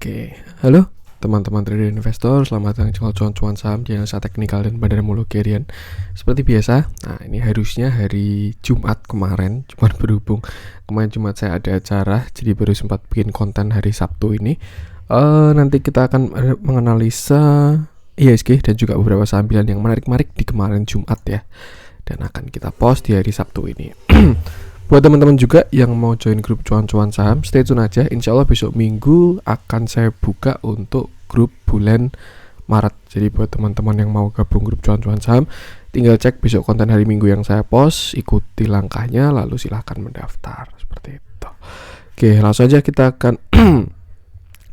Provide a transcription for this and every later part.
Oke, halo teman-teman trader investor, selamat datang di channel cuan-cuan saham di analisa teknikal dan Bandar Mulut Kerian. Seperti biasa, nah ini harusnya hari Jumat kemarin, cuman berhubung kemarin Jumat saya ada acara, jadi baru sempat bikin konten hari Sabtu ini. Nanti kita akan menganalisa IHSG dan juga beberapa saham pilihan yang menarik-menarik di kemarin Jumat ya, dan akan kita post di hari Sabtu ini. Buat teman-teman juga yang mau join grup cuan-cuan saham, stay tune aja. Insya Allah besok minggu akan saya buka untuk grup bulan Maret. Jadi buat teman-teman yang mau gabung grup cuan-cuan saham, tinggal cek besok konten hari Minggu yang saya post, ikuti langkahnya, lalu silahkan mendaftar. Seperti itu. Oke, langsung aja kita akan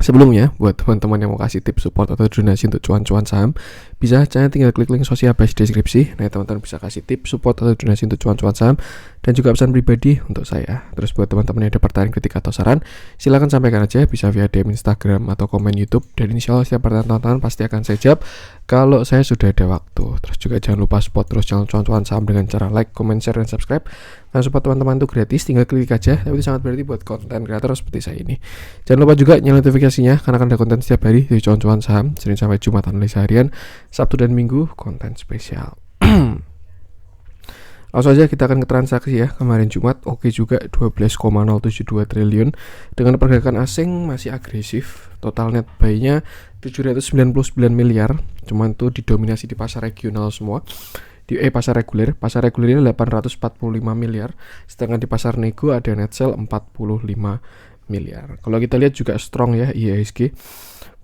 sebelumnya, buat teman-teman yang mau kasih tips support atau donasi untuk cuan-cuan saham, bisa aja tinggal klik link sosial base deskripsi. Nah, teman-teman bisa kasih tips support atau donasi untuk cuan-cuan saham dan juga pesan pribadi untuk saya. Terus buat teman-teman yang ada pertanyaan, kritik atau saran, silakan sampaikan aja, bisa via DM Instagram atau komen YouTube. Dan insya Allah setiap pertanyaan pasti akan saya jawab kalau saya sudah ada waktu. Terus juga jangan lupa support terus channel cuan-cuan saham dengan cara like, comment, share, dan subscribe. Nah, support teman-teman itu gratis, tinggal klik aja. Tapi itu sangat berarti buat konten kreator seperti saya ini. Jangan lupa juga nyalain notifikasinya, karena akan ada konten setiap hari dari cuan-cuan saham, Senin sampai Jumat analisa harian, Sabtu dan Minggu konten spesial. Langsung aja kita akan ke transaksi ya. Kemarin Jumat oke juga 12,072 triliun dengan pergerakan asing masih agresif. Total net buy-nya 799 miliar. Cuman itu didominasi di pasar regional semua. Di pasar regulernya 845 miliar. Sedangkan di pasar nego ada net sell 45 miliar. Kalau kita lihat juga strong ya IHSG.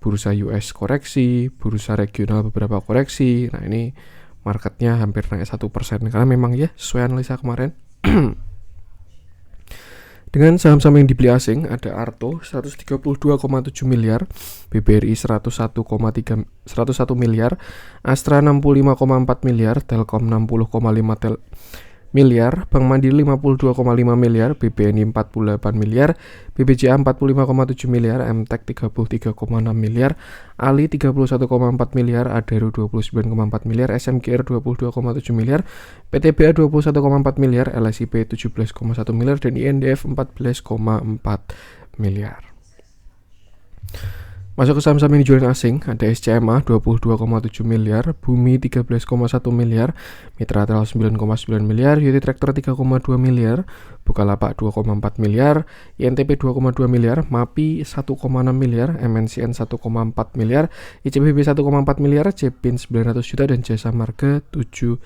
Bursa US koreksi, bursa regional beberapa koreksi. Nah, ini marketnya hampir naik 1% karena memang ya sesuai analisa kemarin. Dengan saham-saham yang dibeli asing ada Arto 132,7 miliar, BBRI 101 miliar, Astra 65,4 miliar, Telkom 60,5 miliar, Bank Mandiri 52,5 miliar, BBNI 48 miliar, BBCA 45,7 miliar, MTEK 33,6 miliar, Ali 31,4 miliar, Adaro 29,4 miliar, SMGR 22,7 miliar, PTBA 21,4 miliar, LSIP 17,1 miliar, dan INDF 14,4 miliar. Masuk ke saham-saham yang dijualin asing, ada SCMA 22,7 miliar, Bumi 13,1 miliar, Mitra Tel 9,9 miliar, Yoti Traktor 3,2 miliar, Bukalapak 2,4 miliar, INTP 2,2 miliar, MAPI 1,6 miliar, MNCN 1,4 miliar, ICBP 1,4 miliar, Cepin 900 juta, dan Jasa Marga 700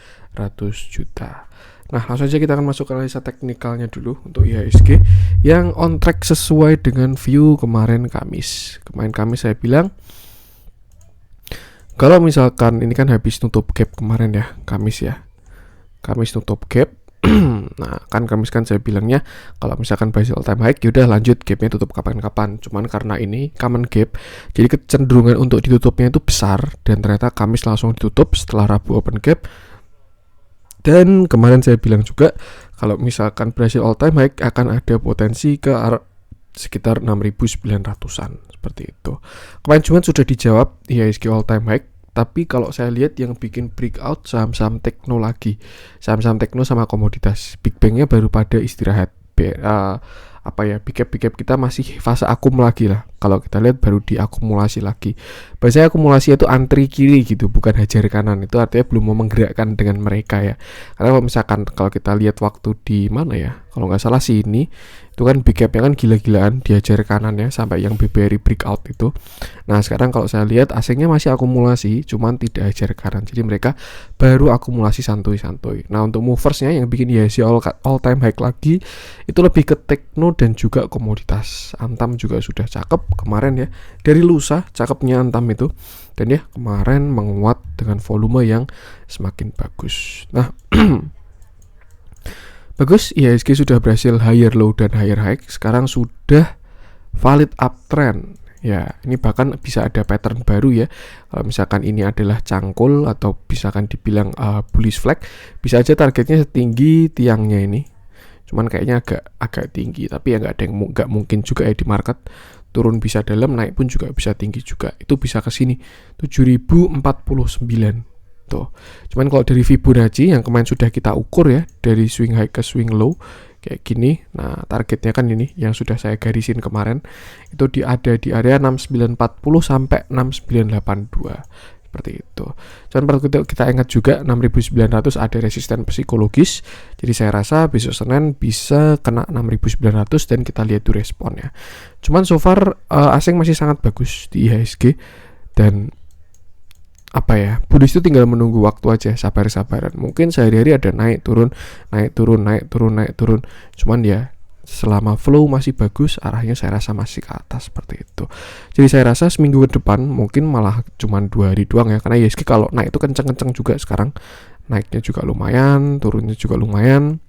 juta. Nah, langsung aja kita akan masuk ke analisa teknikalnya dulu untuk IHSG yang on track sesuai dengan view kemarin Kamis. Kemarin Kamis saya bilang kalau misalkan ini kan habis nutup gap kemarin ya, Kamis ya. Kamis nutup gap. Nah, kan Kamis kan saya bilangnya kalau misalkan Brazil all time high, yaudah lanjut gapnya tutup kapan-kapan. Cuman karena ini common gap, jadi kecenderungan untuk ditutupnya itu besar, dan ternyata Kamis langsung ditutup setelah Rabu open gap. Dan kemarin saya bilang juga kalau misalkan Brazil all time high akan ada potensi ke sekitar 6.900-an seperti itu. Kemarin cuma sudah dijawab IHSG all time high, tapi kalau saya lihat yang bikin breakout saham-saham teknologi, saham-saham tekno sama komoditas. Big Bang-nya baru pada istirahat. Big cap kita masih fase akum lagi lah. Kalau kita lihat baru diakumulasi lagi. Biasanya akumulasi itu antri kiri gitu, bukan hajar kanan. Itu artinya belum mau menggerakkan dengan mereka ya. Karena kalau kita lihat waktu di mana ya, kalau nggak salah sih ini, itu kan big cap-nya kan gila-gilaan dihajar kanan ya, sampai yang BBRI breakout itu. Nah, sekarang kalau saya lihat asingnya masih akumulasi, cuman tidak hajar kanan. Jadi mereka baru akumulasi santuy-santuy. Nah, untuk moversnya yang bikin IHSG all time high lagi itu lebih ke tekno dan juga komoditas. Antam juga sudah cakep kemarin ya, dari lusa cakepnya Antam itu, dan ya kemarin menguat dengan volume yang semakin bagus. Nah, bagus, IHSG sudah berhasil higher low dan higher high. Sekarang sudah valid uptrend. Ya, ini bahkan bisa ada pattern baru ya. Kalau misalkan ini adalah cangkul atau misalkan dibilang bullish flag, bisa aja targetnya setinggi tiangnya ini. Cuman kayaknya agak tinggi, tapi ya nggak mungkin juga ya di market. Turun bisa dalam, naik pun juga bisa tinggi juga. Itu bisa ke sini 7.049. Tuh. Cuman kalau dari Fibonacci yang kemarin sudah kita ukur ya, dari swing high ke swing low, kayak gini. Nah, targetnya kan ini yang sudah saya garisin kemarin, itu ada di area 6940 sampai 6982 seperti itu. Cuman perlu kita ingat juga 6900 ada resisten psikologis. Jadi saya rasa besok Senin bisa kena 6900 dan kita lihat dulu responnya. Cuman so far asing masih sangat bagus di IHSG dan bullish itu tinggal menunggu waktu aja, sabar-sabaran. Mungkin sehari-hari ada naik turun. Cuman ya selama flow masih bagus, arahnya saya rasa masih ke atas seperti itu. Jadi saya rasa seminggu ke depan mungkin malah cuman 2 hari doang ya, karena IHSG kalau naik itu kenceng-kenceng juga sekarang. Naiknya juga lumayan, turunnya juga lumayan.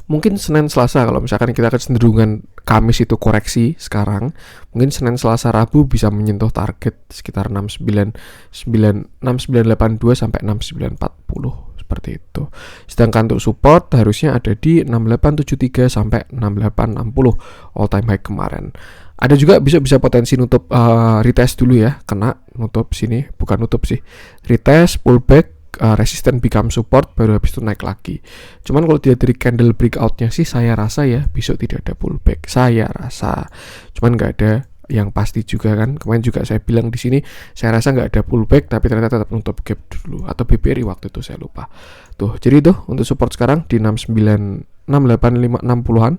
Mungkin Senin Selasa kalau misalkan kita kecenderungan Kamis itu koreksi sekarang, mungkin Senin Selasa Rabu bisa menyentuh target sekitar 6982 sampai 6940 seperti itu. Sedangkan untuk support harusnya ada di 6873 sampai 6860 all time high kemarin. Ada juga bisa potensi nutup retest dulu ya, kena nutup sini, bukan nutup sih, retest pullback, resisten become support, baru habis itu naik lagi. Cuman kalau dia dari candle breakoutnya sih saya rasa ya besok tidak ada pullback, saya rasa. Cuman nggak ada yang pasti juga kan. Kemarin juga saya bilang di sini saya rasa nggak ada pullback, tapi ternyata tetap nutup gap dulu, atau BBRI waktu itu saya lupa. Tuh, jadi tuh untuk support sekarang di 6860-an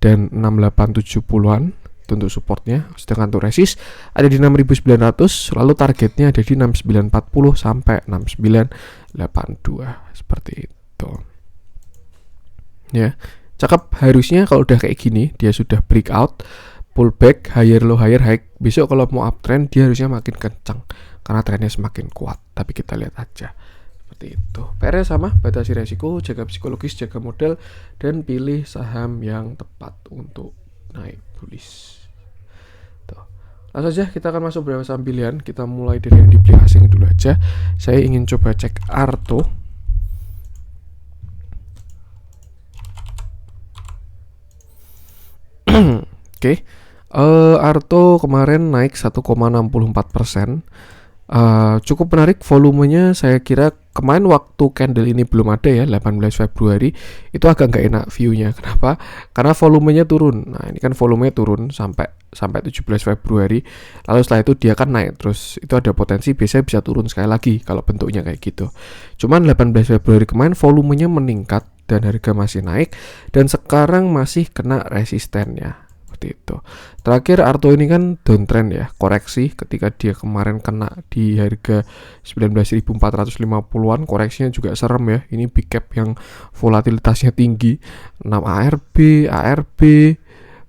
dan 6870-an untuk supportnya, sedangkan untuk resist ada di 6900, lalu targetnya ada di 6940 sampai 6982 seperti itu. Ya, cakep. Harusnya kalau udah kayak gini dia sudah breakout, pullback, higher low higher high. Besok kalau mau uptrend dia harusnya makin kencang karena trennya semakin kuat. Tapi kita lihat aja. Seperti itu. PR sama, batasi resiko, jaga psikologis, jaga modal, dan pilih saham yang tepat untuk naik bullish. Langsung aja kita akan masuk beberapa saham pilihan. Kita mulai dari yang dibeli asing dulu aja. Saya ingin coba cek Arto. Oke. Arto kemarin naik 1,64%. Cukup menarik volumenya. Saya kira kemarin waktu candle ini belum ada ya, 18 Februari itu agak nggak enak view-nya. Kenapa? Karena volumenya turun. Nah ini kan volumenya turun sampai 17 Februari. Lalu setelah itu dia kan naik terus. Itu ada potensi biasanya bisa turun sekali lagi kalau bentuknya kayak gitu. Cuman 18 Februari kemarin volumenya meningkat dan harga masih naik, dan sekarang masih kena resistennya. Itu. Terakhir Arto ini kan downtrend ya, koreksi ketika dia kemarin kena di harga 19.450-an, koreksinya juga serem ya. Ini big cap yang volatilitasnya tinggi, 6 ARB,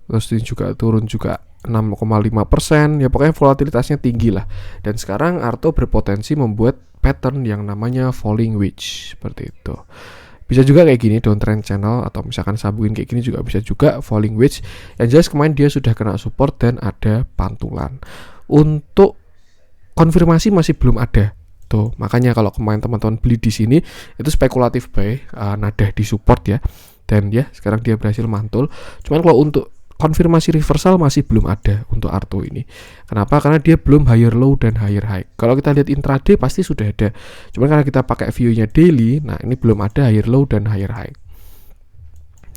terus ini juga turun juga 6,5%, ya pokoknya volatilitasnya tinggi lah. Dan sekarang Arto berpotensi membuat pattern yang namanya falling wedge seperti itu. Bisa juga kayak gini downtrend channel, atau misalkan sambungin kayak gini juga bisa juga falling wedge. Yang jelas kemarin dia sudah kena support dan ada pantulan. Untuk konfirmasi masih belum ada. Tuh, makanya kalau kemarin teman-teman beli di sini itu spekulatif buy, nada di support ya. Dan ya sekarang dia berhasil mantul. Cuman kalau untuk konfirmasi reversal masih belum ada untuk Arto ini. Kenapa? Karena dia belum higher low dan higher high. Kalau kita lihat intraday pasti sudah ada. Cuman karena kita pakai view-nya daily, nah ini belum ada higher low dan higher high.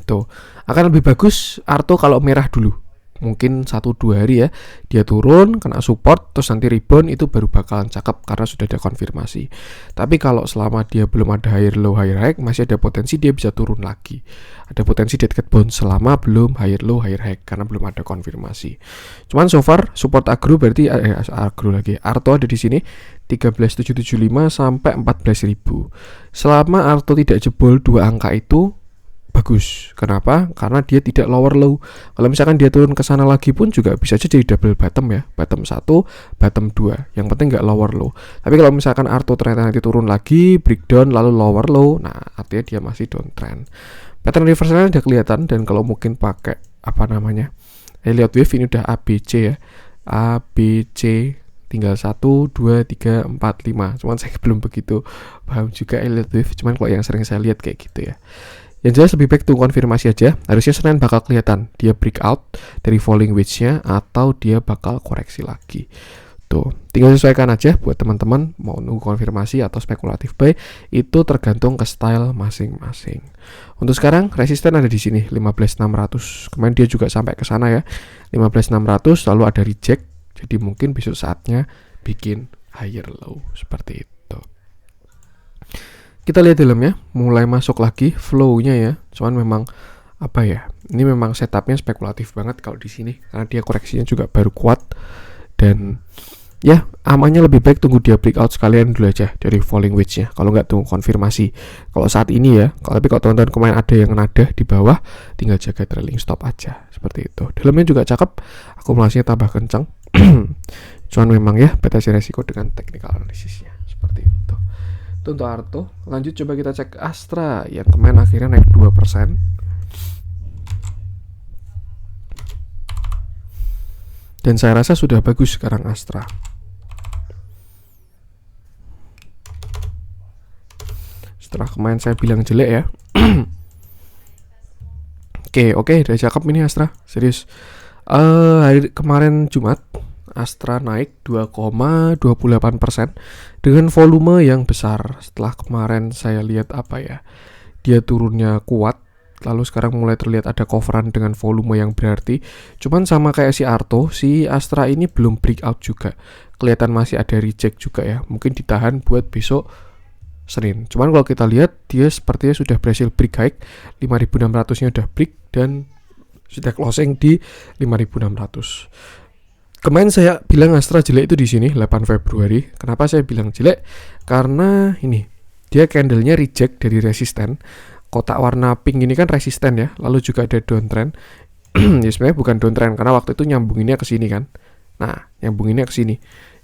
Tuh, akan lebih bagus Arto kalau merah dulu. Mungkin 1-2 hari ya, dia turun, kena support, terus nanti rebound, itu baru bakalan cakep karena sudah ada konfirmasi. Tapi kalau selama dia belum ada higher low higher high, masih ada potensi dia bisa turun lagi. Ada potensi dead cat bounce selama belum higher low higher high karena belum ada konfirmasi. Cuman so far support agro berarti Arto ada di sini 13.775 sampai 14.000. Selama Arto tidak jebol 2 angka itu bagus. Kenapa? Karena dia tidak lower low. Kalau misalkan dia turun ke sana lagi pun juga bisa aja jadi double bottom ya. Bottom 1, bottom 2. Yang penting nggak lower low. Tapi kalau misalkan Arto ternyata nanti turun lagi, breakdown lalu lower low, nah artinya dia masih downtrend. Pattern reversalnya udah kelihatan, dan kalau mungkin pakai Elliott wave ini udah ABC ya. ABC tinggal 1, 2, 3, 4, 5. Cuman saya belum begitu paham juga Elliott wave. Cuman kalau yang sering saya lihat kayak gitu ya. Yang jelas lebih baik tunggu konfirmasi aja. Harusnya Senin bakal kelihatan dia breakout dari falling wedge-nya atau dia bakal koreksi lagi. Tuh, tinggal sesuaikan aja buat teman-teman mau nunggu konfirmasi atau spekulatif buy, itu tergantung ke style masing-masing. Untuk sekarang resisten ada di sini 15.600. Kemarin dia juga sampai ke sana ya. 15.600 lalu ada reject. Jadi mungkin besok saatnya bikin higher low seperti itu. Kita lihat dalamnya mulai masuk lagi flow-nya ya. Cuman memang apa ya? Ini memang setupnya spekulatif banget kalau di sini karena dia koreksinya juga baru kuat dan ya, amannya lebih baik tunggu dia breakout sekalian dulu aja dari falling wedge-nya. Kalau nggak tunggu konfirmasi. Kalau saat ini ya, tapi kalau teman-teman kemarin ada yang nada di bawah, tinggal jaga trailing stop aja. Seperti itu. Dalamnya juga cakep, akumulasinya tambah kencang. Cuman memang ya, batasi resiko dengan technical analisisnya. Seperti itu. Itu untuk Arto. Lanjut coba kita cek Astra yang kemarin akhirnya naik 2%. Dan saya rasa sudah bagus sekarang Astra. Setelah kemarin saya bilang jelek ya. Oke, udah cakep ini Astra, serius. Hari kemarin Jumat Astra naik 2,28% dengan volume yang besar. Setelah kemarin saya lihat dia turunnya kuat, lalu sekarang mulai terlihat ada coveran dengan volume yang berarti. Cuman sama kayak si Arto, si Astra ini belum breakout juga. Kelihatan masih ada reject juga ya. Mungkin ditahan buat besok Senin. Cuman kalau kita lihat dia sepertinya sudah berhasil break high. 5.600-nya udah break dan sudah closing di 5.600. Kemarin saya bilang Astra jelek itu di sini 8 Februari. Kenapa saya bilang jelek? Karena ini dia candlenya reject dari resisten. Kotak warna pink ini kan resisten ya. Lalu juga ada downtrend. Ya sebenarnya bukan downtrend karena waktu itu nyambunginnya ke sini kan. Nah, nyambunginnya ke sini.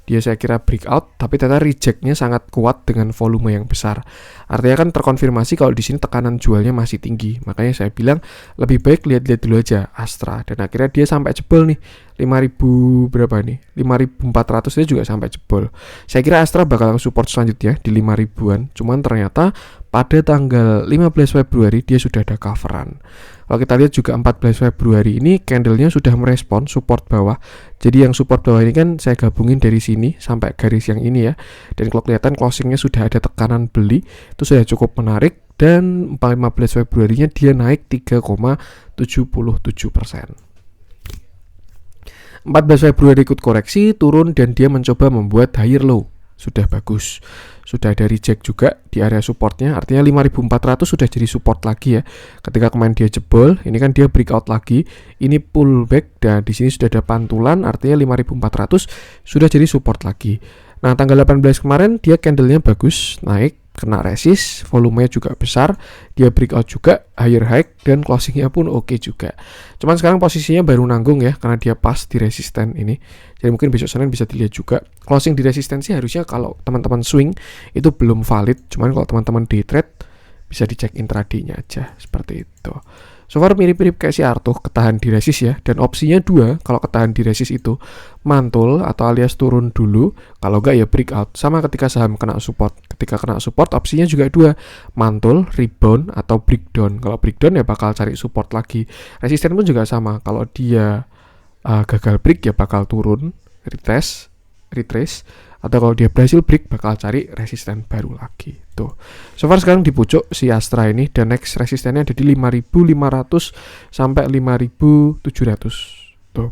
Dia saya kira breakout, tapi ternyata rejectnya sangat kuat dengan volume yang besar. Artinya kan terkonfirmasi kalau di sini tekanan jualnya masih tinggi. Makanya saya bilang lebih baik lihat-lihat dulu aja Astra. Dan akhirnya dia sampai jebol nih 5.000 berapa nih? 5.400 dia juga sampai jebol. Saya kira Astra bakal support selanjutnya di 5.000-an. Cuman ternyata pada tanggal 15 Februari dia sudah ada coveran. Kalau kita lihat juga 14 Februari ini candlenya sudah merespon support bawah. Jadi yang support bawah ini kan saya gabungin dari sini sampai garis yang ini ya. Dan kalau kelihatan closingnya sudah ada tekanan beli, itu sudah cukup menarik. Dan 15 Februarinya dia naik 3,77%. 14 Februari ikut koreksi, turun dan dia mencoba membuat higher low. Sudah bagus. Sudah ada reject juga di area supportnya. Artinya 5.400 sudah jadi support lagi ya. Ketika kemarin dia jebol, ini kan dia breakout lagi. Ini pullback dan di sini sudah ada pantulan. Artinya 5.400 sudah jadi support lagi. Nah, tanggal 18 kemarin dia candlenya bagus, naik, kena resist, volumenya juga besar, dia breakout juga, higher high, dan closingnya pun oke juga. Cuman sekarang posisinya baru nanggung ya, karena dia pas di resisten ini. Jadi mungkin besok Senin bisa dilihat juga. Closing di resistensi harusnya kalau teman-teman swing itu belum valid, cuman kalau teman-teman day trade bisa dicek intraday-nya aja, seperti itu. So far mirip-mirip kayak si Arto, ketahan di resist ya. Dan opsinya 2, kalau ketahan di resist itu mantul atau alias turun dulu. Kalau enggak ya breakout. Sama ketika saham kena support. Ketika kena support opsinya juga 2, mantul, rebound, atau breakdown. Kalau breakdown ya bakal cari support lagi. Resisten pun juga sama. Kalau dia gagal break ya bakal turun, retrace. Atau kalau dia berhasil break bakal cari resisten baru lagi. Tuh. So far sekarang di pucuk si Astra ini dan next resistennya ada di 5.500 sampai 5.700. Tuh.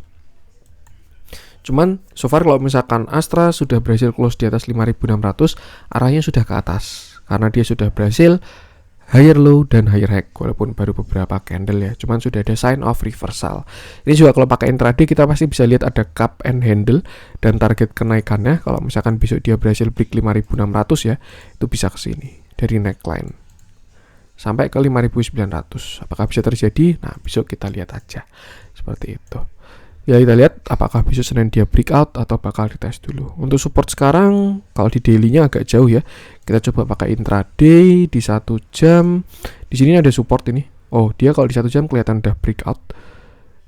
Cuman so far kalau misalkan Astra sudah berhasil close di atas 5.600, arahnya sudah ke atas karena dia sudah berhasil higher low dan higher high walaupun baru beberapa candle ya, cuman sudah ada sign of reversal. Ini juga kalau pakai intraday kita pasti bisa lihat ada cup and handle dan target kenaikannya. Kalau misalkan besok dia berhasil break 5.600 ya, itu bisa ke sini dari neckline sampai ke 5.900. Apakah bisa terjadi? Nah, besok kita lihat aja. Seperti itu. Ya kita lihat apakah besok Senin dia breakout atau bakal dites dulu. Untuk support sekarang kalau di daily-nya agak jauh ya. Kita coba pakai intraday di 1 jam. Di sini ada support ini. Oh, dia kalau di 1 jam kelihatan udah breakout.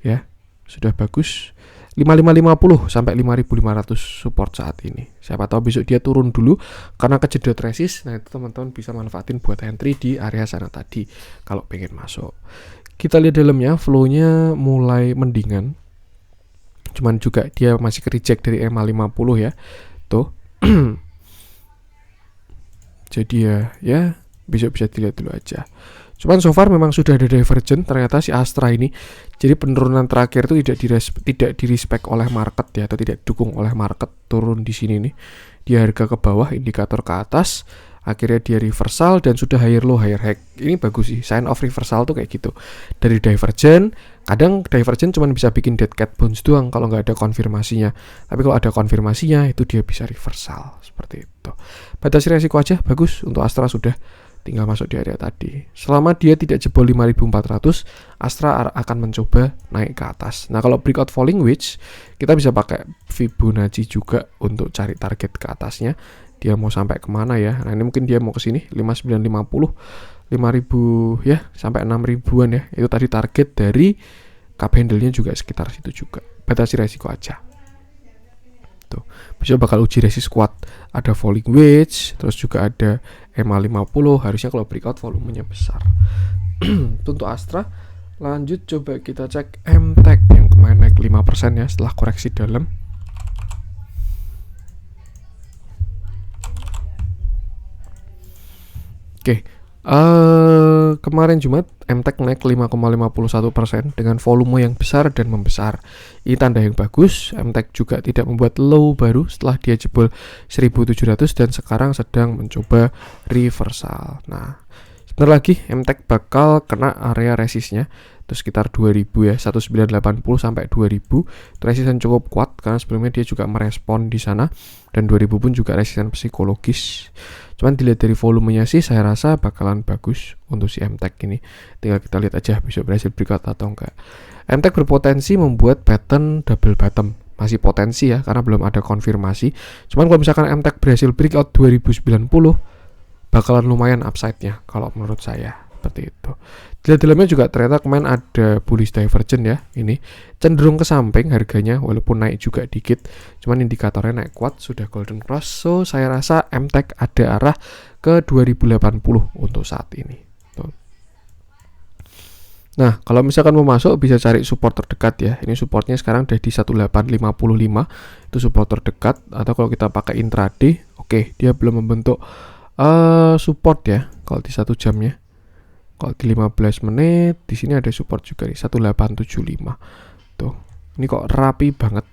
Ya, sudah bagus. 5550 sampai 5500 support saat ini. Siapa tahu besok dia turun dulu karena kejedot resist. Nah, itu teman-teman bisa manfaatin buat entry di area sana tadi kalau pengen masuk. Kita lihat dalamnya flow-nya mulai mendingan. cuman juga dia masih reject dari EMA 50 ya tuh. Jadi ya besok bisa dilihat dulu aja. Cuman so far memang sudah ada divergent ternyata si Astra ini. Jadi penurunan terakhir itu tidak direspect oleh market ya, atau tidak didukung oleh market, turun di sini nih. Dia harga ke bawah, indikator ke atas, akhirnya dia reversal dan sudah higher low higher high. Ini bagus sih, sign of reversal tuh kayak gitu. Dari divergent, kadang divergent cuma bisa bikin dead cat bounce doang kalau nggak ada konfirmasinya. Tapi kalau ada konfirmasinya itu dia bisa reversal seperti itu. Batasi resiko aja bagus untuk Astra sudah. Tinggal masuk di area tadi. Selama dia tidak jebol 5400, Astra akan mencoba naik ke atas. Nah, kalau breakout falling wedge, kita bisa pakai Fibonacci juga untuk cari target ke atasnya. Dia mau sampai kemana ya? Nah, ini mungkin dia mau ke sini 5950, 5000 ya, sampai 6000-an ya. Itu tadi target dari cup handle-nya juga sekitar situ juga. Batasi resiko aja. Tuh. Besok bakal uji resist kuat. Ada falling wedge, terus juga ada EMA 50. Harusnya kalau breakout volumenya besar. Untuk Astra, lanjut coba kita cek MTech yang kemarin naik 5% ya setelah koreksi dalam. Oke. Kemarin Jumat MTech naik 5,51% dengan volume yang besar dan membesar. Ini tanda yang bagus. MTech juga tidak membuat low baru setelah dia jebol 1700 dan sekarang sedang mencoba reversal. Nah, sebentar lagi MTech bakal kena area resistnya itu sekitar 2000 ya, 1980 sampai 2000. Itu resisten cukup kuat karena sebelumnya dia juga merespon di sana, dan 2000 pun juga resisten psikologis. Cuman dilihat dari volumenya sih saya rasa bakalan bagus untuk si MTech ini. Tinggal kita lihat aja besok berhasil breakout atau enggak. MTech berpotensi membuat pattern double bottom. Masih potensi ya karena belum ada konfirmasi. Cuman kalau misalkan MTech berhasil breakout 2090, bakalan lumayan upside-nya kalau menurut saya. Seperti itu. Dilihat dalamnya juga ternyata kemarin ada bullish divergent ya. Ini cenderung ke samping harganya walaupun naik juga dikit. Cuman indikatornya naik kuat, sudah golden cross. So saya rasa MTech ada arah ke 2080 untuk saat ini. Tuh. Nah, kalau misalkan mau masuk bisa cari support terdekat ya. Ini supportnya sekarang udah di 1855. Itu support terdekat. Atau kalau kita pakai intraday, oke, dia belum membentuk support ya kalau di 1 jamnya. Kalau di 15 menit di sini ada support juga nih 1875. Tuh. Ini kok rapi banget.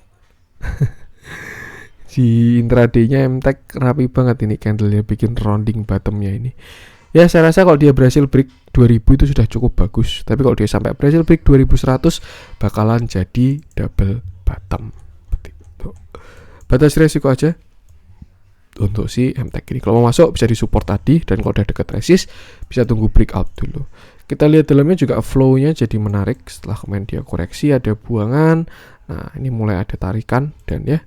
Di intraday-nya MTech rapi banget ini candle-nya, bikin rounding bottom-nya ini. Ya saya rasa kalau dia berhasil break 2000 itu sudah cukup bagus. Tapi kalau dia sampai berhasil break 2100 bakalan jadi double bottom. Begitu. Batas resiko aja untuk si MTech ini. Kalau mau masuk bisa di support tadi, dan kalau udah deket resist bisa tunggu breakout dulu. Kita lihat dalamnya juga flow-nya jadi menarik. Setelah kemarin dia koreksi ada buangan. Nah ini mulai ada tarikan dan ya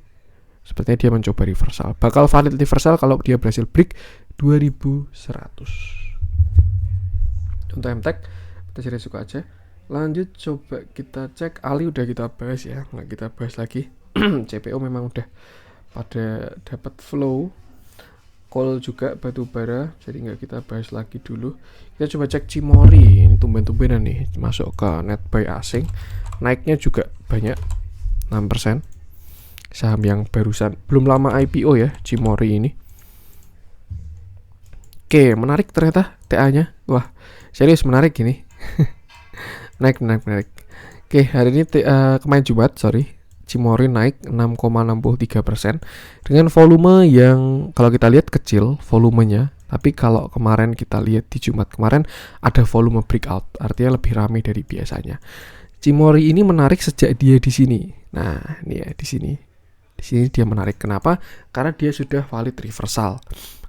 sepertinya dia mencoba reversal. Bakal valid reversal kalau dia berhasil break 2100. Untuk MTech kita cari resiko aja. Lanjut coba kita cek Ali, udah kita bahas ya, nggak kita bahas lagi. CPO memang udah pada dapat flow. Coal juga batu bara, jadi nggak kita bahas lagi dulu. Kita coba cek Cimori, ini tumben-tumbenan nih masuk ke net buy asing. Naiknya juga banyak 6%. Saham yang barusan belum lama IPO ya Cimori ini. Oke, menarik ternyata TA-nya. Wah, serius menarik ini. naik. Oke, hari ini kemarin Jumat, Cimori naik 6,63% dengan volume yang kalau kita lihat kecil volumenya, tapi kalau kemarin kita lihat di Jumat kemarin ada volume breakout, artinya lebih ramai dari biasanya. Cimori ini menarik sejak dia di sini. Nah, ini ya di sini. Di sini dia menarik. Kenapa? Karena dia sudah valid reversal.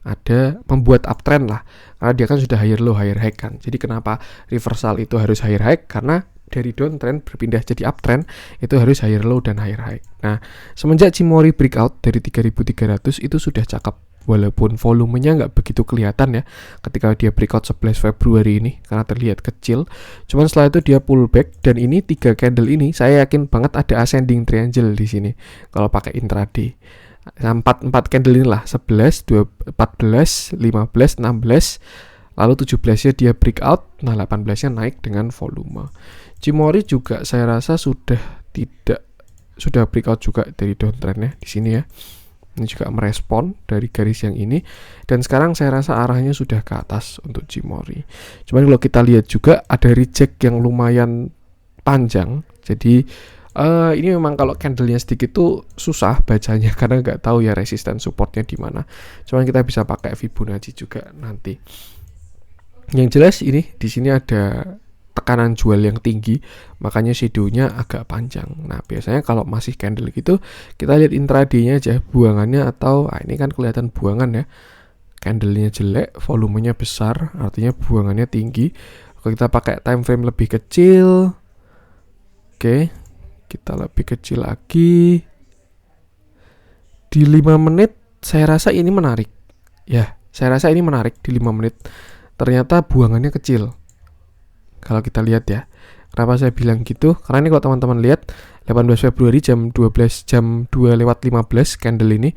Ada membuat uptrend lah. Karena dia kan sudah higher low higher high kan. Jadi kenapa reversal itu harus higher high? Karena dari downtrend berpindah jadi uptrend itu harus higher low dan higher high. Nah, semenjak Cimori breakout dari 3300 itu sudah cakep. Walaupun volumenya nggak begitu kelihatan ya ketika dia breakout 11 Februari ini karena terlihat kecil. Cuman setelah itu dia pullback, dan ini 3 candle ini saya yakin banget ada ascending triangle di sini kalau pakai intraday. 4 candle inilah 11, 14, 15, 16, lalu 17-nya dia breakout, nah 18-nya naik dengan volume. Cimori juga saya rasa sudah tidak sudah breakout juga dari downtrendnya di sini ya. Ini juga merespon dari garis yang ini, dan sekarang saya rasa arahnya sudah ke atas untuk Cimori. Cuman kalau kita lihat juga ada reject yang lumayan panjang. Jadi ini memang kalau candlenya sedikit tuh susah bacanya karena nggak tahu ya resisten supportnya di mana. Cuman kita bisa pakai Fibonacci juga nanti. Yang jelas ini di sini ada tekanan jual yang tinggi, makanya shadow-nya agak panjang. Nah, biasanya kalau masih candle gitu, kita lihat intraday-nya aja buangannya, atau ini kan kelihatan buangan ya. Candle-nya jelek, volumenya besar, artinya buangannya tinggi. Kalau kita pakai time frame lebih kecil, oke, kita lebih kecil lagi. Di 5 menit saya rasa ini menarik. Ya, saya rasa ini menarik di 5 menit. Ternyata buangannya kecil. Kalau kita lihat ya, kenapa saya bilang gitu? Karena ini kalau teman-teman lihat 18 Februari jam 12 jam 2:15 candle ini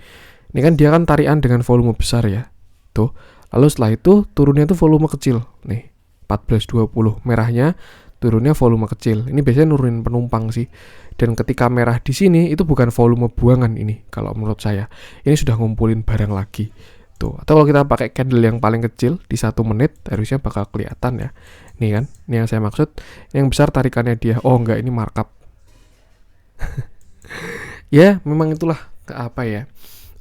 kan dia kan tarikan dengan volume besar ya. Tuh. Lalu setelah itu turunnya tuh volume kecil. Nih, 14.20 merahnya turunnya volume kecil. Ini biasanya nurunin penumpang sih. Dan ketika merah di sini itu bukan volume buangan ini kalau menurut saya. Ini sudah ngumpulin barang lagi. Tuh. Atau kalau kita pakai candle yang paling kecil di 1 menit harusnya bakal kelihatan ya. Nih kan, ini yang saya maksud. Yang besar tarikannya dia. Oh enggak, ini markup. Ya, memang itulah apa ya.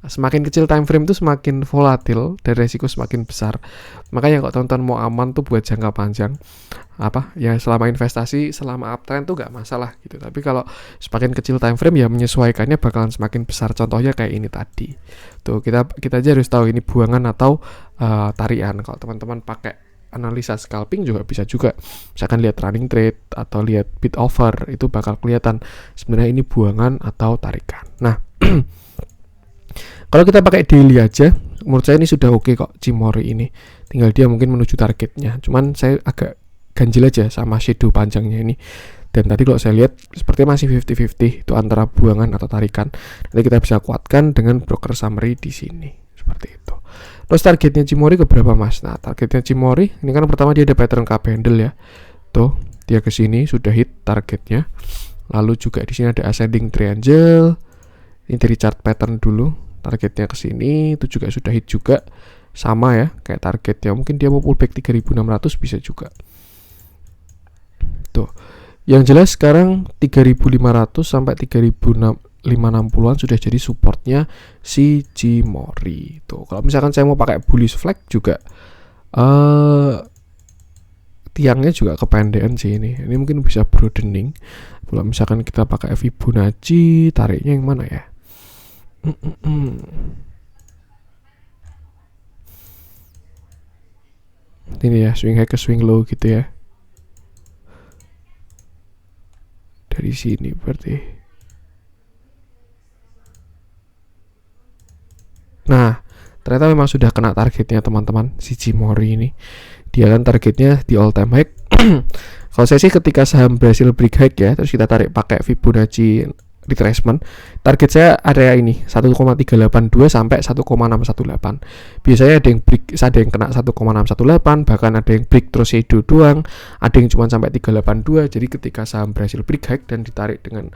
Semakin kecil time frame itu semakin volatil dan resiko semakin besar. Makanya kalau teman-teman mau aman tuh buat jangka panjang, ya selama investasi, selama uptrend tuh nggak masalah gitu. Tapi kalau semakin kecil time frame ya menyesuaikannya bakalan semakin besar. Contohnya kayak ini tadi. Tuh kita aja harus tahu ini buangan atau tarian. Kalau teman-teman pakai analisa scalping juga bisa juga. Misalkan lihat running trade atau lihat bid offer, itu bakal kelihatan sebenarnya ini buangan atau tarikan. Nah, kalau kita pakai daily aja, menurut saya ini sudah oke kok Cimori ini. Tinggal dia mungkin menuju targetnya. Cuman saya agak ganjil aja sama shadow panjangnya ini. Dan tadi kalau saya lihat sepertinya masih 50-50 itu antara buangan atau tarikan. Nanti kita bisa kuatkan dengan broker summary di sini. Seperti itu. Terus targetnya Cimori ke berapa mas? Nah, targetnya Cimori ini kan pertama dia ada pattern cup handle ya. Tuh, dia ke sini sudah hit targetnya. Lalu juga di sini ada ascending triangle. Ini dari chart pattern dulu. Targetnya ke sini itu juga sudah hit juga. Sama ya, kayak targetnya. Mungkin dia mau pullback 3.600 bisa juga. Tuh. Yang jelas sekarang 3.500 sampai 3.560-an sudah jadi supportnya si Cimori. Tuh, kalau misalkan saya mau pakai bullish flag juga tiangnya juga kependekan sih ini. Ini mungkin bisa broadening. Kalau misalkan kita pakai Fibonacci, tariknya yang mana ya? Ini ya, swing high ke swing low gitu ya. Dari sini berarti. Nah, ternyata memang sudah kena targetnya teman-teman si Cimori ini. Dia kan targetnya di all time high. Kalau saya sih ketika saham berhasil break high ya, terus kita tarik pakai Fibonacci retracement, target saya area ini 1,382 sampai 1,618. Biasanya ada yang break, ada yang kena 1,618, bahkan ada yang break terus shadow doang, ada yang cuma sampai 382. Jadi ketika saham berhasil break high dan ditarik dengan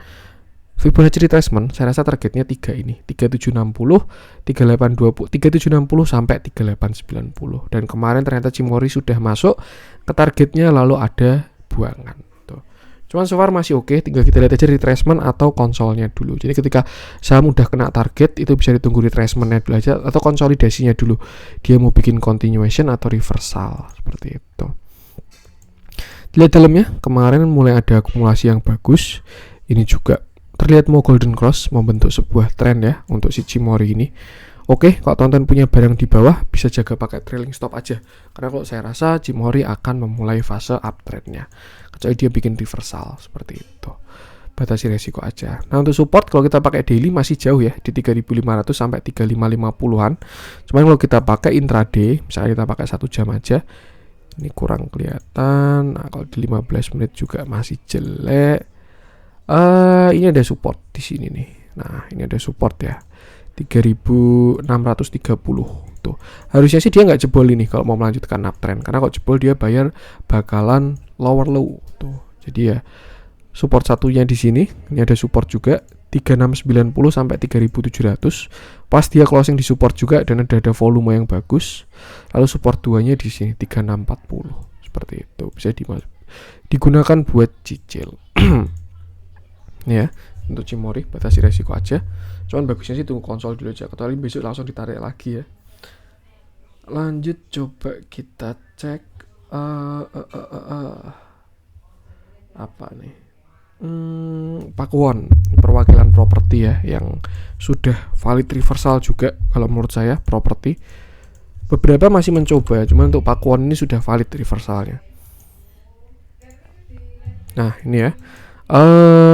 Fibonacci retracement, saya rasa targetnya 3 ini, 3760, 3820, 3760 sampai 3890. Dan kemarin ternyata Cimori sudah masuk ke targetnya, lalu ada buangan. Cuman so far masih oke, tinggal kita lihat aja retracement atau konsolnya dulu. Jadi ketika saham udah kena target, itu bisa ditunggu retracementnya dulu aja, atau konsolidasinya dulu. Dia mau bikin continuation atau reversal, seperti itu. Lihat dalamnya, kemarin mulai ada akumulasi yang bagus. Ini juga terlihat mau golden cross, membentuk sebuah trend ya untuk si Cimori ini. Oke, kalau teman-teman punya barang di bawah, bisa jaga pakai trailing stop aja. Karena kalau saya rasa Cimori akan memulai fase uptrendnya. Kecuali dia bikin reversal, seperti itu. Batasi resiko aja. Nah, untuk support, kalau kita pakai daily masih jauh ya, di 3.500 sampai 3.550-an. Cuman kalau kita pakai intraday, misalnya kita pakai 1 jam aja, ini kurang kelihatan. Nah, kalau di 15 menit juga masih jelek. Ini ada support di sini nih. Nah, ini ada support ya. 3.630 tuh. Harusnya sih dia nggak jebol ini kalau mau melanjutkan uptrend, karena kalau jebol dia bayar bakalan lower low tuh. Jadi ya support satunya di sini, ini ada support juga 3690 sampai 3700. Pas dia closing di support juga dan ada volume yang bagus. Lalu support 2-nya di sini 3640. Seperti itu. Bisa digunakan buat cicil. Ya, untuk Cimori batasi resiko aja. Cuman bagusnya sih tunggu konsol dulu aja. Kecuali besok langsung ditarik lagi ya. Lanjut coba kita cek apa nih? Pakuwon, perwakilan properti ya, yang sudah valid reversal juga kalau menurut saya properti. Beberapa masih mencoba, cuman untuk Pakuwon ini sudah valid reversalnya. Nah ini ya,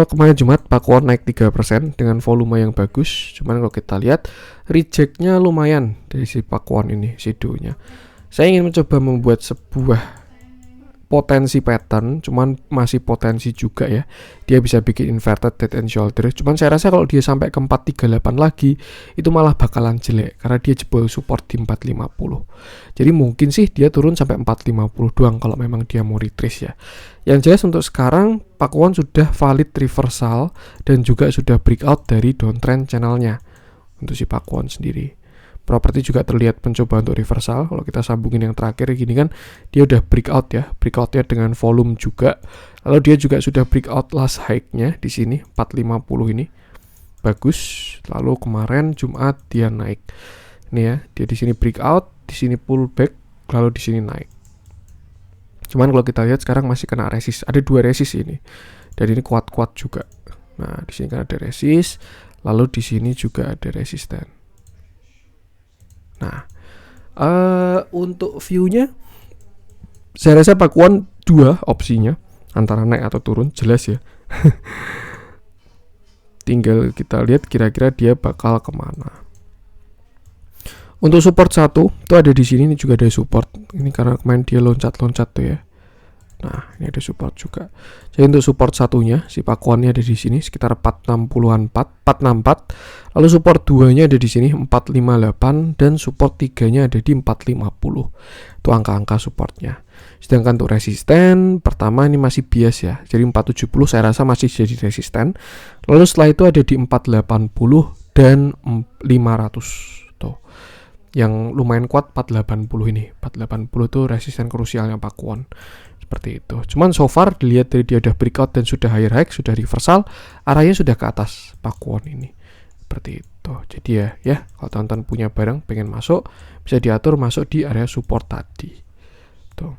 kemarin Jumat Pakuwon naik 3% dengan volume yang bagus. Cuman kalau kita lihat rejectnya lumayan dari si Pakuwon ini, shadow-nya. Saya ingin mencoba membuat sebuah potensi pattern, cuman masih potensi juga ya. Dia bisa bikin inverted head and shoulder. Cuman saya rasa kalau dia sampai ke 438 lagi, itu malah bakalan jelek karena dia jebol support di 450. Jadi mungkin sih dia turun sampai 450 doang kalau memang dia mau retrace ya. Yang jelas untuk sekarang Pakuwon sudah valid reversal dan juga sudah breakout dari downtrend channelnya untuk si Pakuwon sendiri. Properti juga terlihat mencoba untuk reversal. Kalau kita sambungin yang terakhir gini kan, dia udah breakout ya, breakoutnya dengan volume juga. Lalu dia juga sudah breakout last high-nya di sini 450 ini, bagus. Lalu kemarin Jumat dia naik. Ini ya, dia di sini breakout, di sini pullback, lalu di sini naik. Cuman kalau kita lihat sekarang masih kena resist. Ada 2 resist ini, dan ini kuat-kuat juga. Nah di sini kan ada resist, lalu di sini juga ada resisten. Nah, untuk view-nya saya rasa Pakuwon 2 opsinya, antara naik atau turun, jelas ya. Tinggal kita lihat kira-kira dia bakal kemana. Untuk support 1 itu ada di sini, ini juga ada support. Ini karena kemarin dia loncat-loncat tuh ya. Nah, ini ada support juga. Jadi untuk support satunya, si Pakuwonnya ada di sini sekitar 464. Lalu support 2-nya ada di sini 458 dan support 3-nya ada di 450. Itu angka-angka supportnya. Sedangkan untuk resisten, pertama ini masih bias ya. Jadi 470 saya rasa masih jadi resisten. Lalu setelah itu ada di 480 dan 500. Tuh. Yang lumayan kuat 480 ini. 480 itu resisten krusialnya Pakuwon. Seperti itu. Cuman so far dilihat dari dia udah breakout dan sudah higher high, sudah reversal, arahnya sudah ke atas Pakuwon ini. Seperti itu. Jadi ya kalau teman-teman punya barang pengen masuk, bisa diatur masuk di area support tadi. Tuh.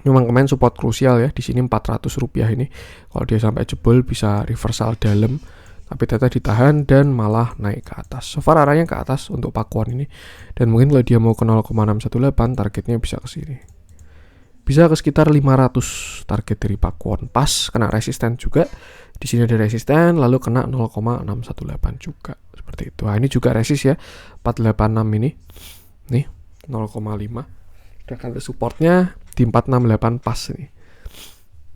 Memang kemarin support krusial ya, di sini 400 rupiah ini. Kalau dia sampai jebol bisa reversal dalam, tapi ternyata ditahan dan malah naik ke atas. So far arahnya ke atas untuk Pakuwon ini. Dan mungkin kalau dia mau ke 0,618 targetnya bisa ke sini. Bisa ke sekitar 500 target dari Pakuwon. Pas kena resisten juga. Di sini ada resisten, lalu kena 0,618 juga. Seperti itu. Nah, ini juga resist ya. 486 ini. Nih, 0,5. Sedangkan supportnya di 468 pas ini.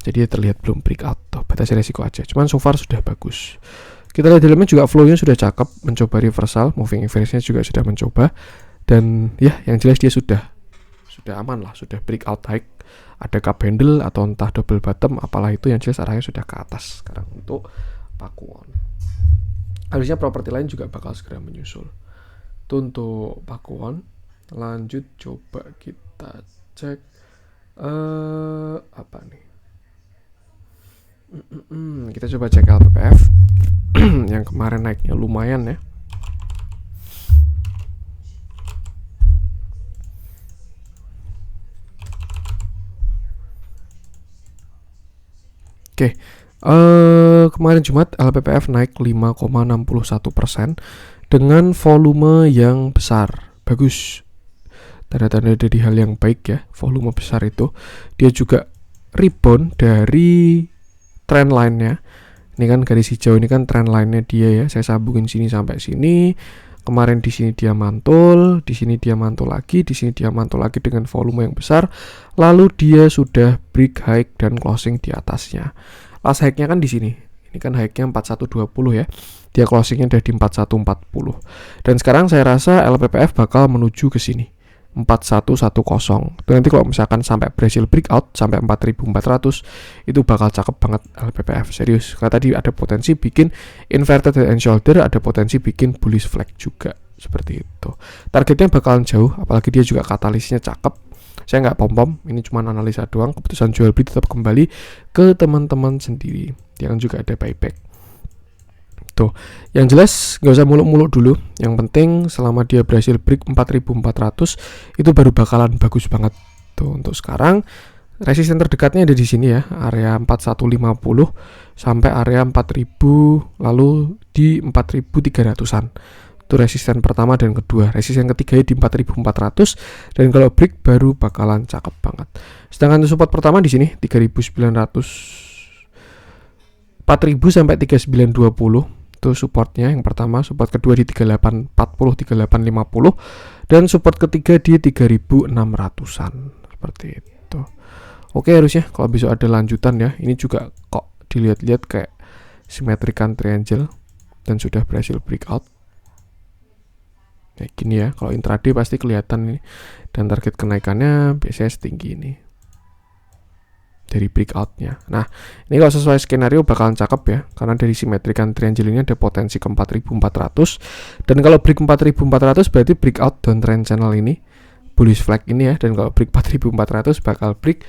Jadi terlihat belum breakout. Tuh, batasi resiko aja. Cuman so far sudah bagus. Kita lihat dalamnya juga flow-nya sudah cakep. Mencoba reversal. Moving average-nya juga sudah mencoba. Dan ya, yang jelas dia sudah aman lah. Sudah breakout high. Ada cup handle atau entah double bottom, apalah itu, yang jelas arahnya sudah ke atas sekarang untuk Pakuwon. Harusnya properti lain juga bakal segera menyusul. Itu untuk Pakuwon. Lanjut coba kita cek apa nih? Kita coba cek LPPF yang kemarin naiknya lumayan ya. Oke, kemarin Jumat LPPF naik 5,61% dengan volume yang besar, bagus. Tanda-tanda dari hal yang baik ya, volume besar itu. Dia juga rebound dari trend line-nya. Ini kan garis hijau ini kan trend line-nya dia ya. Saya sambungin sini sampai sini. Kemarin di sini dia mantul, di sini dia mantul lagi, di sini dia mantul lagi dengan volume yang besar. Lalu dia sudah break high dan closing di atasnya. Last high-nya kan di sini. Ini kan high-nya 4120 ya. Dia closing-nya udah di 4140. Dan sekarang saya rasa LPPF bakal menuju ke sini. 4110. Itu nanti kalau misalkan sampai berhasil breakout sampai 4400 itu bakal cakep banget LPPF, serius. Karena tadi ada potensi bikin inverted head and shoulder, ada potensi bikin bullish flag juga, seperti itu. Targetnya bakalan jauh, apalagi dia juga katalisnya cakep. Saya nggak pom-pom, ini cuma analisa doang. Keputusan jual beli tetap kembali ke teman-teman sendiri. Jangan juga ada buyback. Tuh, yang jelas nggak usah muluk-muluk dulu. Yang penting selama dia berhasil break 4400 itu baru bakalan bagus banget. Tuh, untuk sekarang resisten terdekatnya ada di sini ya, area 4150 sampai area 4000, lalu di 4300-an. Itu resisten pertama dan kedua. Resisten ketiga di 4400, dan kalau break baru bakalan cakep banget. Sedangkan support pertama di sini 3900, 4000 sampai 3920 itu supportnya yang pertama. Support kedua di 3840, 3850, dan support ketiga di 3600-an, seperti itu. Oke, harusnya kalau bisa ada lanjutan ya. Ini juga kok dilihat-lihat kayak symmetrical triangle dan sudah berhasil breakout. Kayak gini ya, kalau intraday pasti kelihatan nih. Dan target kenaikannya biasanya setinggi ini dari breakoutnya. Nah, ini kalau sesuai skenario bakalan cakep ya, karena dari symmetrical triangle ini ada potensi ke 4400, dan kalau break 4400 berarti breakout downtrend channel ini, bullish flag ini ya. Dan kalau break 4400 bakal break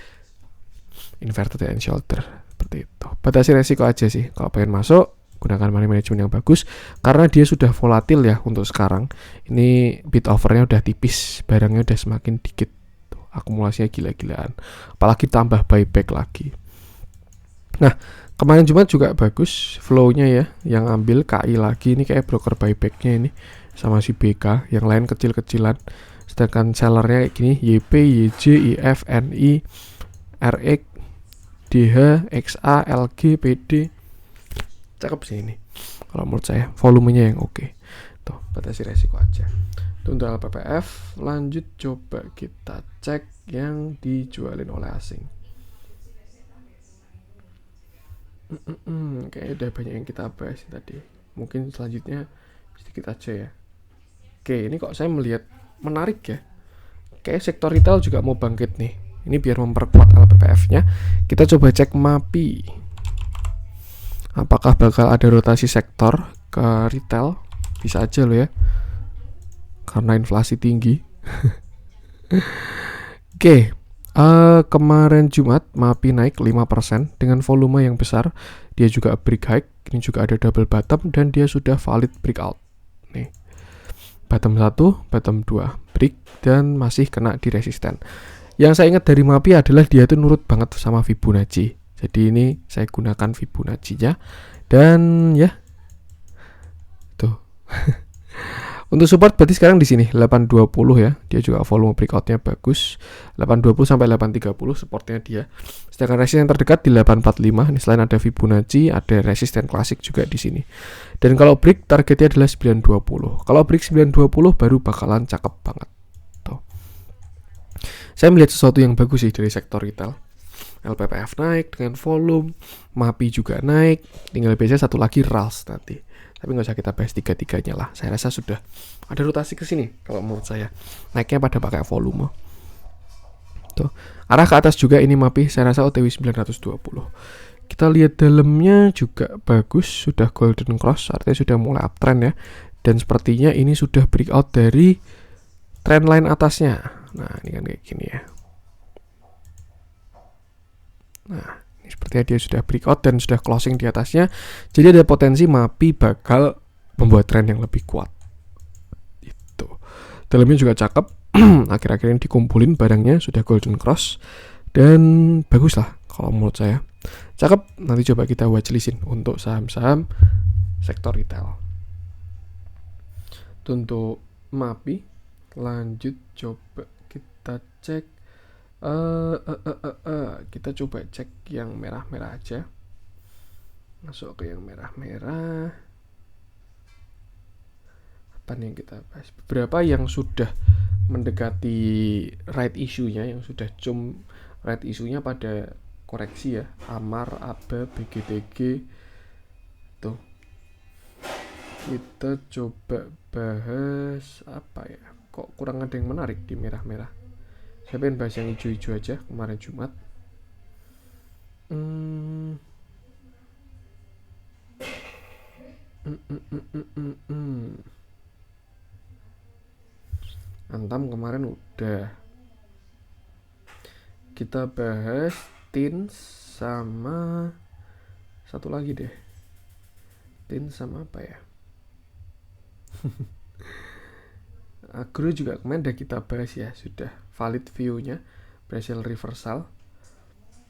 inverted head and shoulder, seperti itu. Batasi resiko aja sih, kalau pengen masuk gunakan money management yang bagus, karena dia sudah volatil ya untuk sekarang. Ini bid overnya udah tipis, barangnya udah semakin dikit. Tuh, akumulasinya gila-gilaan, apalagi tambah buyback lagi. Nah, kemarin Jumat juga bagus flow-nya ya, yang ambil KI lagi, ini kayak broker buybacknya ini sama si BK, yang lain kecil-kecilan. Sedangkan sellernya kayak gini, YP, YJ, IF, NI, RX, DH, XA, LG, PD. Cakep sih ini kalau menurut saya, volumenya yang oke. Tuh, batasi resiko aja. Itu untuk LPPF. Lanjut coba kita cek yang dijualin oleh asing. Kayaknya udah banyak yang kita bahas tadi. Mungkin selanjutnya sedikit aja ya. Oke, ini kok saya melihat menarik ya. Kayak sektor retail juga mau bangkit nih. Ini biar memperkuat LPPF-nya. Kita coba cek MAPI. Apakah bakal ada rotasi sektor ke retail? Bisa aja loh ya, karena inflasi tinggi. Oke, kemarin Jumat MAPI naik 5% dengan volume yang besar. Dia juga break high. Ini juga ada double bottom dan dia sudah valid breakout. Nih, bottom 1, bottom 2 break dan masih kena di resisten. Yang saya ingat dari MAPI adalah dia tuh nurut banget sama Fibonacci. Jadi ini saya gunakan Fibonacci-nya, dan ya tuh. Untuk support berarti sekarang di sini 820 ya. Dia juga volume breakout-nya bagus. 820 sampai 830 supportnya dia. Sedangkan resisten terdekat di 845. Ini selain ada Fibonacci, ada resisten klasik juga di sini. Dan kalau break targetnya adalah 920. Kalau break 920 baru bakalan cakep banget. Tuh. Saya melihat sesuatu yang bagus sih dari sektor retail. LPPF naik dengan volume, MAPI juga naik, tinggal biasanya satu lagi RALS nanti. Tapi nggak usah kita bahas tiga-tiganya lah. Saya rasa sudah ada rotasi ke sini kalau menurut saya. Naiknya pada pakai volume. Tuh, arah ke atas juga ini MAPI, saya rasa OTW 920. Kita lihat dalamnya juga bagus, sudah golden cross, artinya sudah mulai uptrend ya. Dan sepertinya ini sudah breakout dari trend line atasnya. Nah, ini kan kayak gini ya. Nah, ini sepertinya dia sudah breakout dan sudah closing di atasnya. Jadi ada potensi MAPI bakal membuat tren yang lebih kuat. Itu. Dalamnya juga cakep. Akhir-akhir ini dikumpulin barangnya, sudah golden cross dan bagus lah kalau menurut saya. Cakep. Nanti coba kita watchlistin untuk saham-saham sektor retail. Untuk MAPI, lanjut coba kita cek. Kita coba cek yang merah-merah aja. Masuk ke yang merah-merah. Apa nih yang kita bahas? Beberapa yang sudah mendekati right issue-nya, yang sudah jump right issue-nya pada koreksi ya. Amar, ABA, BGTG. Tuh. Kita coba bahas apa ya? kok kurang ada yang menarik di merah-merah. Saya pengen bahas yang hijau-hijau aja kemarin Jumat. Antam kemarin udah. Kita bahas Tins sama satu lagi deh. Tins sama apa ya? Agro juga kemarin udah kita bahas ya, sudah valid view-nya, Brazil reversal.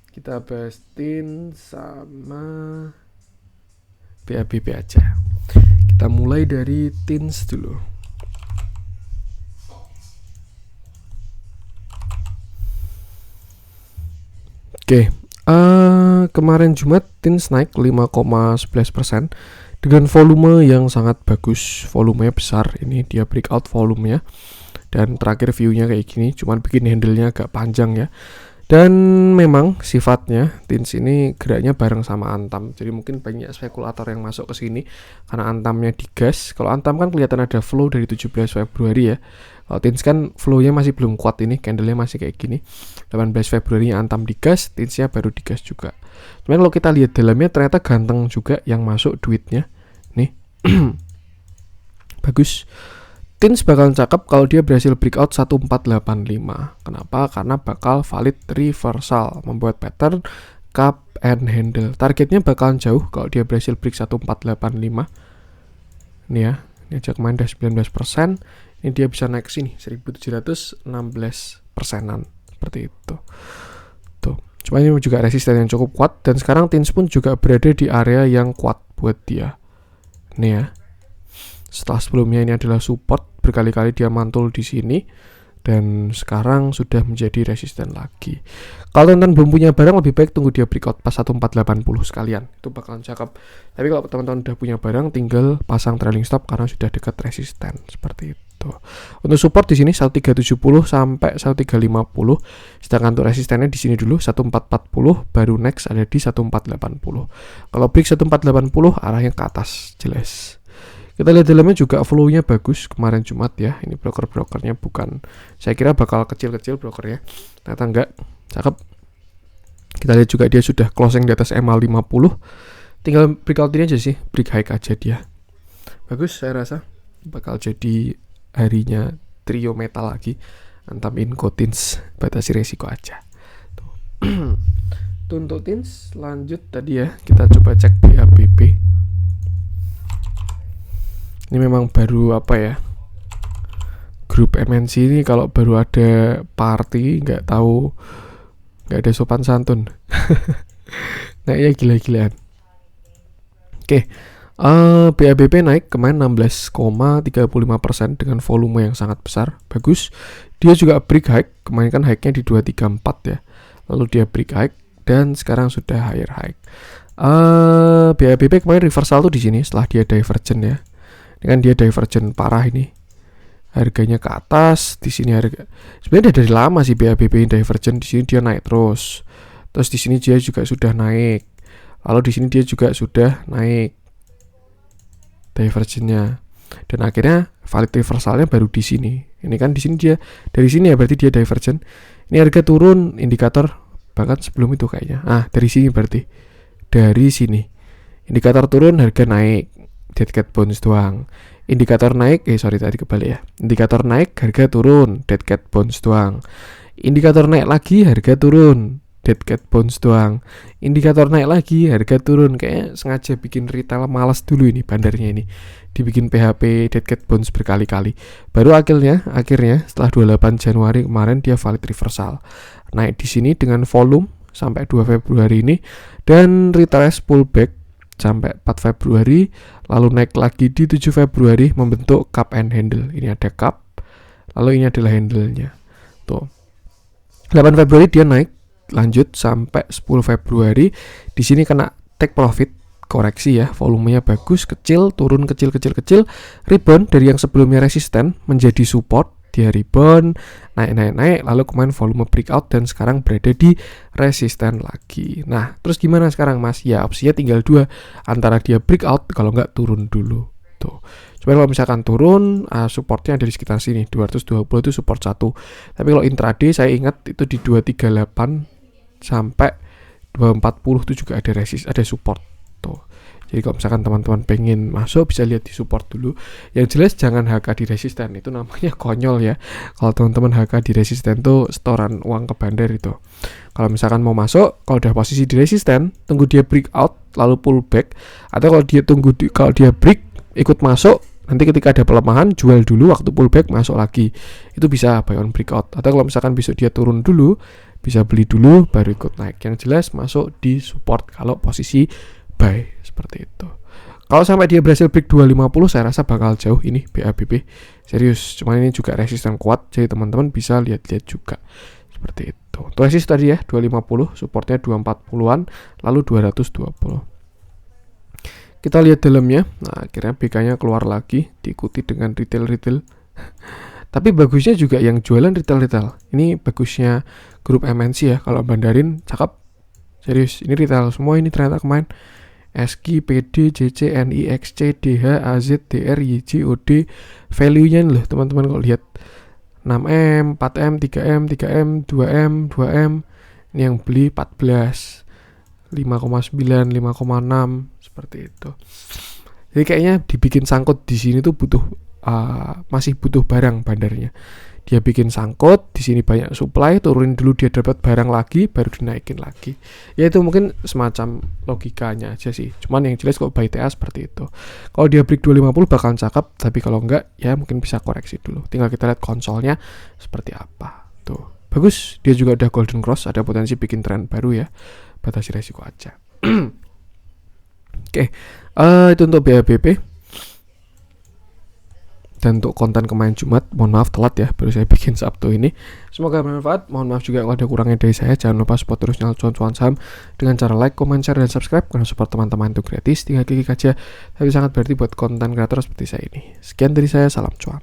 Kita bahas Tins sama BABB aja. Kita mulai dari Tins dulu. Oke, kemarin Jumat Tins naik 5,11% dengan volume yang sangat bagus, volumenya besar. Ini dia breakout volumenya, dan terakhir view-nya kayak gini, cuman bikin handle-nya agak panjang ya. Dan memang sifatnya Tins ini geraknya bareng sama Antam, jadi mungkin banyak spekulator yang masuk ke sini karena Antamnya digas. Kalau Antam kan kelihatan ada flow dari 17 Februari ya. Kalau Tins kan flow-nya masih belum kuat, ini candle-nya masih kayak gini. 18 Februari Antam digas, Tinsnya baru digas juga. Cuman kalau kita lihat dalamnya ternyata ganteng juga yang masuk duitnya. Nih. Bagus. Tins bakal cakep kalau dia berhasil breakout 1485. Kenapa? Karena bakal valid reversal, membuat pattern cup and handle. Targetnya bakalan jauh kalau dia berhasil break 1485. Ini ya, ini aja kemarin udah 19%. Ini dia bisa naik ke sini 1716%-an seperti itu. Tuh. Cuma ini juga resisten yang cukup kuat, dan sekarang Tins pun juga berada di area yang kuat buat dia. Nih ya. Setelah sebelumnya ini adalah support, berkali-kali dia mantul di sini, dan sekarang sudah menjadi resisten lagi. Kalau teman-teman belum punya barang, lebih baik tunggu dia breakout pas 1480 sekalian, itu bakalan cakep. Tapi kalau teman-teman udah punya barang, tinggal pasang trailing stop karena sudah dekat resisten seperti itu. Untuk support di sini 1370 sampai 1350, sedangkan untuk resistennya di sini dulu 1440, baru next ada di 1480. Kalau break 1480 arahnya ke atas jelas. Kita lihat dalamnya juga flow-nya bagus kemarin Jumat ya. Ini broker-brokernya bukan, saya kira bakal kecil-kecil brokernya, ternyata enggak, cakep. Kita lihat juga dia sudah closing di atas MA50. Tinggal breakout ini aja sih, break high aja dia. Bagus, saya rasa bakal jadi harinya trio metal lagi. Antam Inco Tins, batasi resiko aja. Tuh. Untuk Tins lanjut tadi ya, kita coba cek BABB. Ini memang baru apa ya, grup MNC ini kalau baru ada party nggak tahu, nggak ada sopan santun. Nah ya gila-gilaan. Oke, BABB naik kemarin 16,35% dengan volume yang sangat besar, bagus. Dia juga break high, kemarin kan high-nya di 234 ya, lalu dia break high dan sekarang sudah higher high. BABB kemarin reversal tuh di sini setelah dia divergent ya. Ini kan dia divergent parah ini. Harganya ke atas, di sini harga. Sebenarnya dari lama sih BABB divergent, di sini dia naik terus. Terus di sini dia juga sudah naik. Lalu di sini dia juga sudah naik divergentnya. Dan akhirnya valid reversalnya baru di sini. Ini kan di sini dia dari sini ya, berarti dia divergent. Ini harga turun indikator bahkan sebelum itu kayaknya. Dari sini berarti. Dari sini. Indikator turun, harga naik. Dead cat bounce doang. Indikator naik, tadi kebalik ya. Indikator naik, harga turun, dead cat bounce doang. Indikator naik lagi, harga turun, dead cat bounce doang. Indikator naik lagi, harga turun. Kayaknya sengaja bikin retail malas dulu ini bandarnya ini. Dibikin PHP dead cat bounce berkali-kali. Baru akhirnya setelah 28 Januari kemarin dia valid reversal. Naik di sini dengan volume sampai 2 Februari ini, dan retrace pullback sampai 4 Februari, lalu naik lagi di 7 Februari membentuk cup and handle. Ini ada cup, lalu ini adalah handle-nya. Tuh. 8 Februari dia naik lanjut sampai 10 Februari. Di sini kena take profit, koreksi ya, volumenya bagus, kecil, turun kecil, rebound dari yang sebelumnya resisten menjadi support. Dia rebound, naik, lalu kemarin volume breakout dan sekarang berada di resisten lagi. Nah, terus gimana sekarang Mas? Ya, opsinya tinggal dua, antara dia breakout kalau nggak turun dulu. Tuh. Sebenarnya kalau misalkan turun, supportnya ada di sekitar sini, 220 itu support 1. Tapi kalau intraday saya ingat itu di 238 sampai 240 itu juga ada support tuh. Jadi kalau misalkan teman-teman pengen masuk bisa lihat di support dulu. Yang jelas jangan HK di resisten, itu namanya konyol ya. Kalau teman-teman HK di resisten tuh setoran uang ke bandar itu. Kalau misalkan mau masuk, kalau udah posisi di resisten, tunggu dia breakout lalu pullback, atau kalau dia break ikut masuk, nanti ketika ada pelemahan jual dulu, waktu pullback masuk lagi. Itu bisa buy on breakout. Atau kalau misalkan besok dia turun dulu, bisa beli dulu baru ikut naik. Yang jelas masuk di support kalau posisi buy, seperti itu. Kalau sampai dia berhasil break 250, saya rasa bakal jauh ini BABP. Serius, cuman ini juga resisten kuat, jadi teman-teman bisa lihat-lihat juga. Seperti itu. Untuk resist tadi ya 250, supportnya 240-an, lalu 220. Kita lihat dalamnya. Nah, akhirnya BK-nya keluar lagi, diikuti dengan retail. Tapi bagusnya juga yang jualan retail. Ini bagusnya grup MNC ya. Kalau bandarin cakep. Serius, ini retail semua ini ternyata kemarin. SG, PD, JC, NI, XC, DH, AZ, DR, YJ, OD, value-nya loh teman-teman kalau lihat 6M, 4M, 3M, 3M, 2M, 2M. Ini yang beli 14, 5,9, 5,6 seperti itu. Jadi kayaknya dibikin sangkut di sini tuh masih butuh barang bandarnya. Dia bikin sangkut, di sini banyak supply, turunin dulu dia dapat barang lagi, baru dinaikin lagi. Ya itu mungkin semacam logikanya aja sih. Cuman yang jelas kalau buy TA seperti itu. Kalau dia break 250 bakalan cakep, tapi kalau enggak ya mungkin bisa koreksi dulu. Tinggal kita lihat konsolnya seperti apa. Tuh, bagus. Dia juga udah golden cross, ada potensi bikin tren baru ya. Batasi resiko aja. Oke, itu untuk BABP. Dan untuk konten kemarin Jumat, mohon maaf telat ya, baru saya bikin Sabtu ini. Semoga bermanfaat. Mohon maaf juga kalau ada kurangnya dari saya. Jangan lupa support terus channel cuan-cuan saham dengan cara like, comment, share, dan subscribe. Karena support teman-teman itu gratis, tinggal klik aja. Tapi sangat berarti buat konten kreator seperti saya ini. Sekian dari saya, salam cuan.